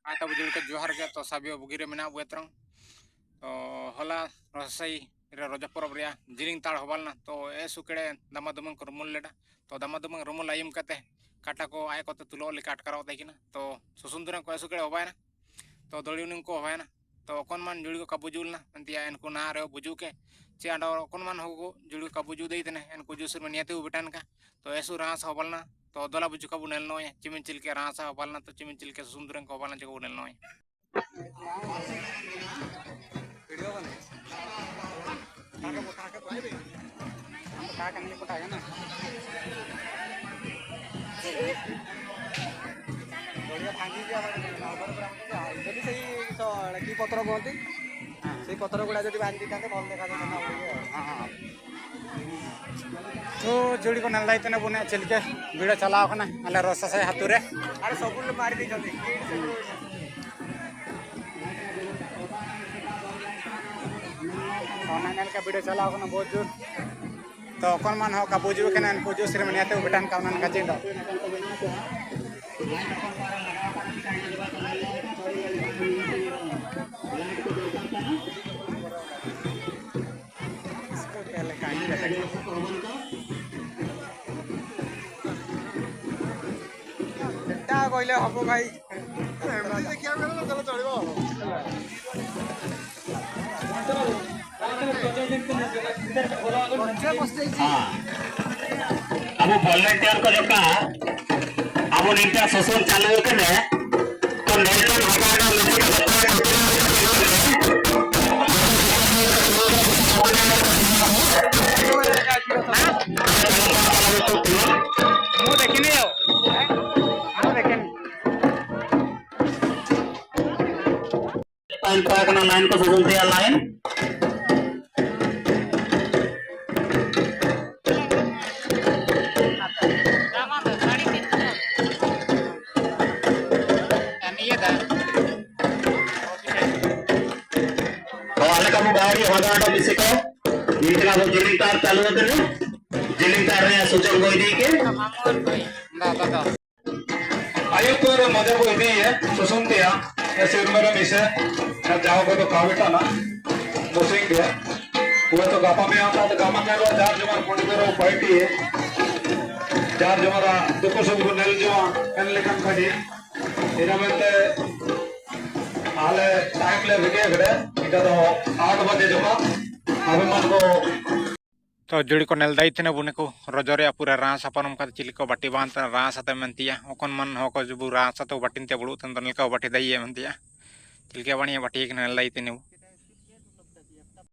आता बुजुर्ग के जोहार के तो सभी बुगिरे मेना बुएत्रंग तो होला रसई रज परब रे जिलिंग ताड़ होबालना तो ए सुकेड़े दामादुमंग को रुमुल लेडा तो दामादुमंग रुमुल आयम कते काटा को आय को तुलो लेका अटकाराव तकिना तो सुसुंदर को ए सुकेड़े होबायना तो दड़ियुन को होबायना तो कौन मान जुड़ी को कबुजुलना अंतिया इनको ना रे बुजू के चे आडो कौन मान हो जुड़ी कबुजू देइतने इनको जुसर में नियते बेटान का तो ऐसु रास होबालना तो दोला बुजू का बुनेल नोय चिमिन चिल के रासा होबालना तो चिमिन चिल के सुंदर को होबालना जको बुनेल नोय वीडियो बने ताके ताके तो आइबे हम ताके नहीं पटाएगा ना बढ़िया भांगी दिया जदि सही तो की पत्र कहती से पत्र गुड़ा जब बांधी था भल देखा हाँ तो जोड़ी को नल्लाई तने बुने चिलके भिड़ चलाव कना अले रसा से हाथुरे अरे सब मारी दी जल्दी नानल का भिड़ चलाव कना बहुत जोर तो कौन मान हो का बुजू के नन बुजू सिर मनियाते बेटान का नन का चिंदो कहले हम भाई अब वॉलंटियर को जका अब निंटा सोशल चालू करे तो नेशन हमारा लाइन को सोशल दिया लाइन जिलिंग तार चालू होते जिलिंग तार रे सूचक बोई दी के आयुक्त रे मजा बोई दी है सुसुंतिया ऐसे उम्र में से जाओ को तो कावेटा ना बोसिंग दिया वो तो गापा में आता तो गामा में रो चार जमा कोड़ी करो पार्टी है चार जमा दुको सब को नेल जमा एन लेखन खड़ी इना में हाले टाइम ले विके खड़े इटा तो 8 बजे जमा अबे मन को तो जुड़ी को नेल दाई थे बुने को रजरे पूरा रास अपनम का चिली को बाटी बांध रास आते मनतिया ओकन मन हो को जब रास तो बाटिन ते बुड़ू तन को बाटी दई है मनतिया चिलके बाणी बाटी के नेल दाई थे